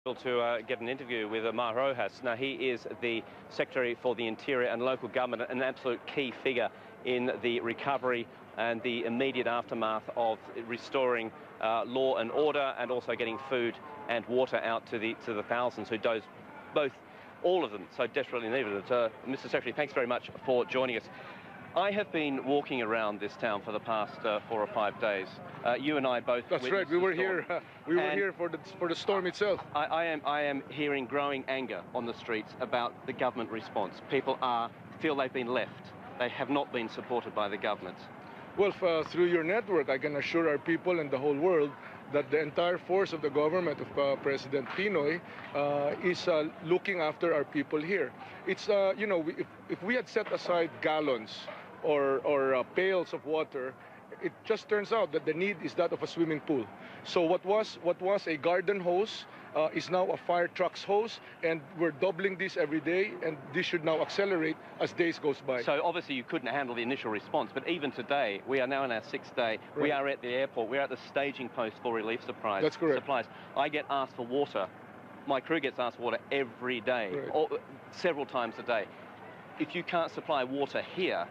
To get an interview with Roxas. Now, he is the Secretary for the Interior and Local Government, an absolute key figure in the recovery and the immediate aftermath of restoring law and order, and also getting food and water out to the thousands who all of them so desperately needed it. Mr. Secretary, thanks very much for joining us. I have been walking around this town for the past 4 or 5 days. You and I both. That's right. We were here. We were here for the storm itself. I am hearing growing anger on the streets about the government response. People feel they've been left. They have not been supported by the government. Well, through your network, I can assure our people and the whole world that the entire force of the government of President Pinoy is looking after our people here. It's you know, if we had set aside gallons or pails of water, it just turns out that the need is that of a swimming pool. So what was a garden hose is now a fire truck's hose, and we're doubling this every day, and this should now accelerate as days goes by. So obviously you couldn't handle the initial response, but even today, we are now in our 6th day, right. We are at the airport, we're at the staging post for relief supplies. That's correct. Supplies. I get asked for water. My crew gets asked for water every day, right. Several times a day. If you can't supply water here,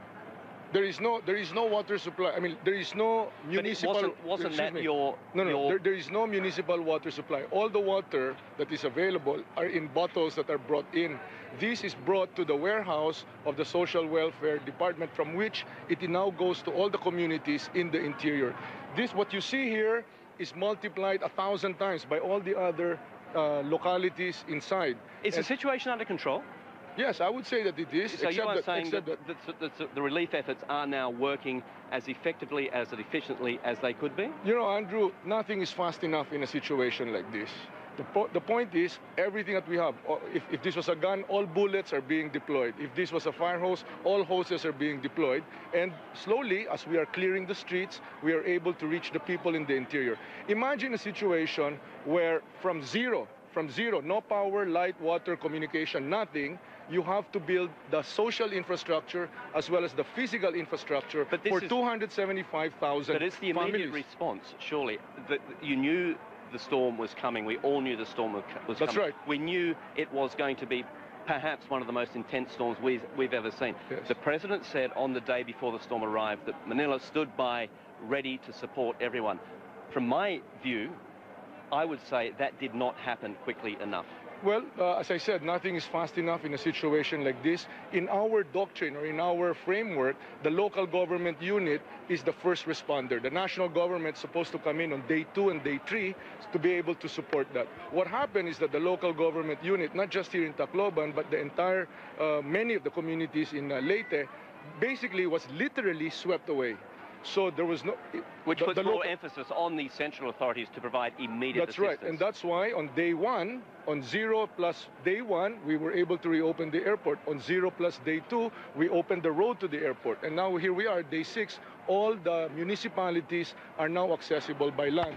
there is no water supply. I mean, there is no municipal. But wasn't that your? No. There is no municipal water supply. All the water that is available are in bottles that are brought in. This is brought to the warehouse of the Social Welfare Department, from which it now goes to all the communities in the interior. What you see here is multiplied 1,000 times by all the other localities inside. Is the situation under control? Yes, I would say that it is. So you are saying that the relief efforts are now working as effectively, as efficiently as they could be? You know, Andrew, nothing is fast enough in a situation like this. The point is, everything that we have, if this was a gun, all bullets are being deployed. If this was a fire hose, all hoses are being deployed. And slowly, as we are clearing the streets, we are able to reach the people in the interior. Imagine a situation where from zero, no power, light, water, communication, nothing, you have to build the social infrastructure as well as the physical infrastructure for 275,000 families. But it's the immediate response, surely. You knew the storm was coming. We all knew the storm was coming. That's right. We knew it was going to be perhaps one of the most intense storms we've ever seen. Yes. The President said on the day before the storm arrived that Manila stood by, ready to support everyone. From my view, I would say that did not happen quickly enough. Well, as I said, nothing is fast enough in a situation like this. In our doctrine or in our framework, the local government unit is the first responder. The national government is supposed to come in on day 2 and day 3 to be able to support that. What happened is that the local government unit, not just here in Tacloban, but the entire, many of the communities in Leyte, basically was literally swept away. So there was no... Which puts more emphasis on the central authorities to provide immediate assistance. That's right, and that's why on day 1, on 0 plus day 1, we were able to reopen the airport. On 0 plus day 2, we opened the road to the airport. And now here we are, day 6, all the municipalities are now accessible by land.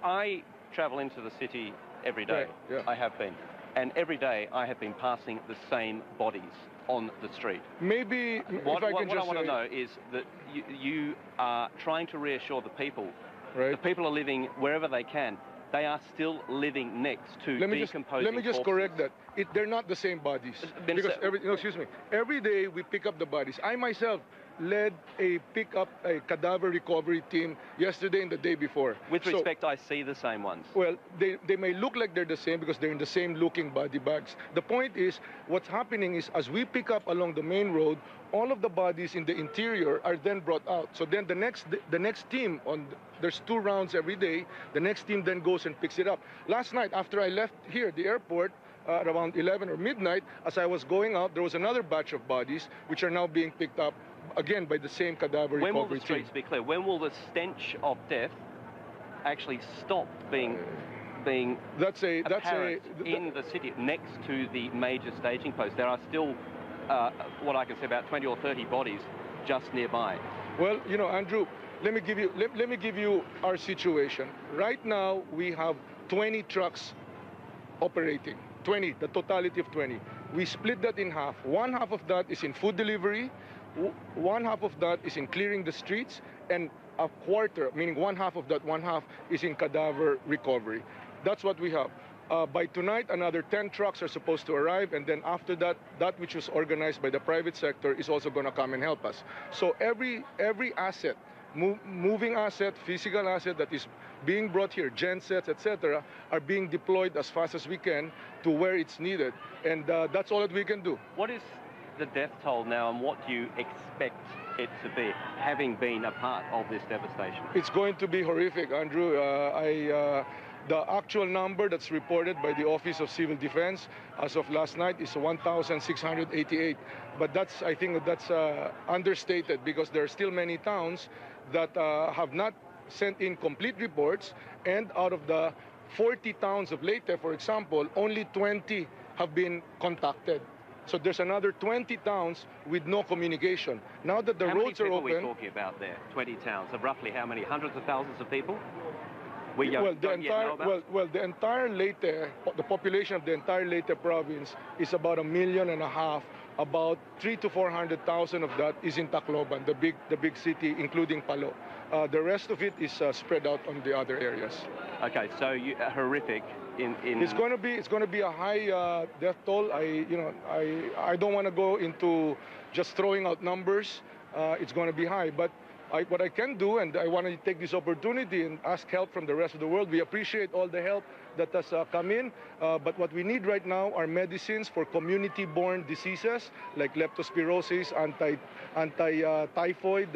I travel into the city every day. Right, yeah. I have been. And every day I have been passing the same bodies on the street. Maybe what I want to know is that you are trying to reassure the people. Right. The people are living wherever they can. They are still living next to decomposing Let me just corpses. correct that. They're not the same bodies. Because every day we pick up the bodies. I myself led a cadaver recovery team yesterday and the day before. With respect, I see the same ones. Well, they may look like they're the same because they're in the same looking body bags. The point is, what's happening is as we pick up along the main road, all of the bodies in the interior are then brought out. So then the next team, there's 2 rounds every day, the next team then goes and picks it up. Last night, after I left here, the airport, around 11 or midnight, as I was going out, there was another batch of bodies which are now being picked up again by the same cadaver recovery team. When will the streets be clear? When will the stench of death actually stop being apparent in the city next to the major staging post? There are still, what I can say, about 20 or 30 bodies just nearby. Well, you know, Andrew, let me give you our situation. Right now, we have 20 trucks operating. 20, the totality of 20. We split that in half. One half of that is in food delivery, one half of that is in clearing the streets, and a quarter, meaning one half of that one half, is in cadaver recovery. That's what we have. By tonight, another 10 trucks are supposed to arrive, and then after that, that which was organized by the private sector is also going to come and help us. So every asset, moving asset, physical asset that is being brought here, gensets, etc., are being deployed as fast as we can to where it's needed, and that's all that we can do. What is the death toll now, and what do you expect it to be, having been a part of this devastation? It's going to be horrific, Andrew. The actual number that's reported by the Office of Civil Defense as of last night is 1,688. But I think that's understated, because there are still many towns that have not sent in complete reports, and out of the 40 towns of Leyte, for example, only 20 have been contacted. So there's another 20 towns with no communication. Now that the roads are open... How many people are we talking about there? 20 towns. Of roughly how many? Hundreds of thousands of people? The entire Leyte, the population of the entire Leyte province is about 1.5 million. About 300,000 to 400,000 of that is in Tacloban, the big city, including Palo. The rest of it is spread out on the other areas. Okay, so horrific. It's going to be a high death toll. I don't want to go into just throwing out numbers. It's going to be high, but what I can do, and I want to take this opportunity and ask help from the rest of the world. We appreciate all the help that has come in, but what we need right now are medicines for community-borne diseases like leptospirosis, anti-typhoid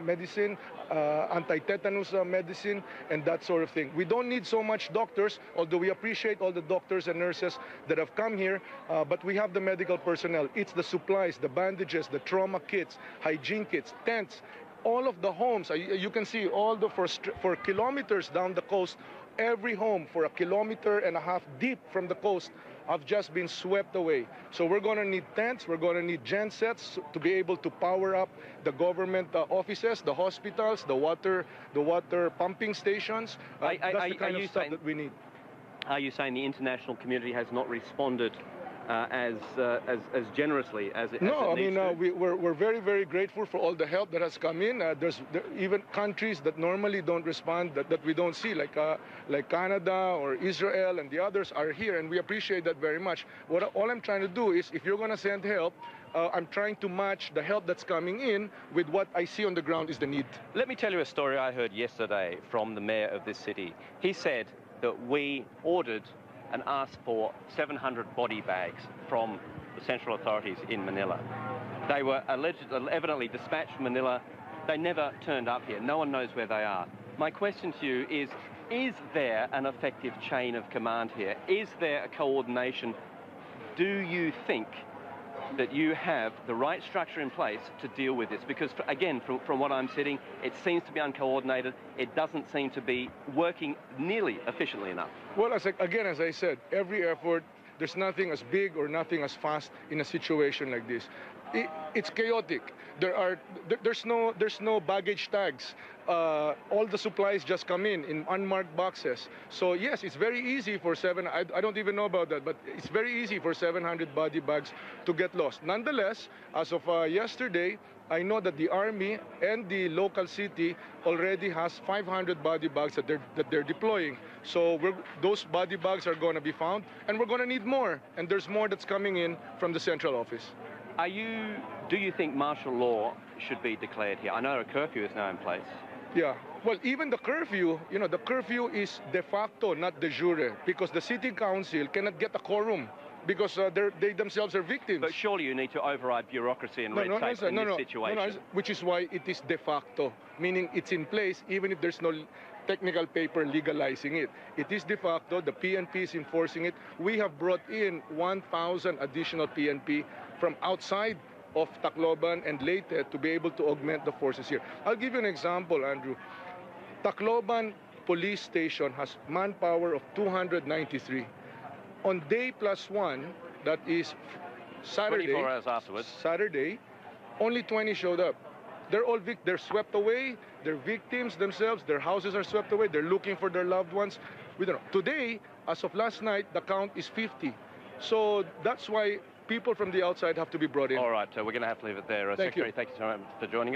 medicine, anti-tetanus medicine, and that sort of thing. We don't need so much doctors, although we appreciate all the doctors and nurses that have come here, but we have the medical personnel. It's the supplies, the bandages, the trauma kits, hygiene kits, tents, all of the homes. You can see all for kilometers down the coast, every home for 1.5 kilometers deep from the coast have just been swept away. So we're going to need tents, we're going to need gensets to be able to power up the government offices, the hospitals, the water pumping stations. That's the kind of stuff that we need. Are you saying the international community has not responded as generously as it needs to? We're very, very grateful for all the help that has come in. There's even countries that normally don't respond that we don't see, like Canada or Israel, and the others are here, and we appreciate that very much. All I'm trying to do is, if you're going to send help, I'm trying to match the help that's coming in with what I see on the ground is the need. Let me tell you a story I heard yesterday from the mayor of this city. He said that we ordered and asked for 700 body bags from the central authorities in Manila. They were evidently dispatched from Manila. They never turned up here. No one knows where they are. My question to you is there an effective chain of command here? Is there a coordination? Do you think that you have the right structure in place to deal with this? Because, again, from what I'm sitting, it seems to be uncoordinated. It doesn't seem to be working nearly efficiently enough. Well, as I said, every effort, there's nothing as big or nothing as fast in a situation like this. It's chaotic. There's no baggage tags. All the supplies just come in unmarked boxes. So yes, it's very easy for I don't even know about that, but it's very easy for 700 body bags to get lost. Nonetheless, as of yesterday, I know that the Army and the local city already has 500 body bags that they're deploying. So those body bags are going to be found, and we're going to need more. And there's more that's coming in from the central office. Do you think martial law should be declared here? I know a curfew is now in place. Yeah, well, even the curfew, the curfew is de facto, not de jure, because the city council cannot get a quorum because they themselves are victims. But surely you need to override bureaucracy and red tape in this situation. Which is why it is de facto, meaning it's in place even if there's no technical paper legalizing it. It is de facto, the PNP is enforcing it. We have brought in 1,000 additional PNP from outside of Tacloban and Leyte to be able to augment the forces here. I'll give you an example, Andrew. Tacloban police station has manpower of 293. On day +1, that is Saturday, 24 hours afterwards, Saturday, only 20 showed up. They're all they're swept away. They're victims themselves. Their houses are swept away. They're looking for their loved ones. We don't know. Today, as of last night, the count is 50. So that's why people from the outside have to be brought in. All right, we're going to have to leave it there. Thank you. Secretary, thank you so much for joining us.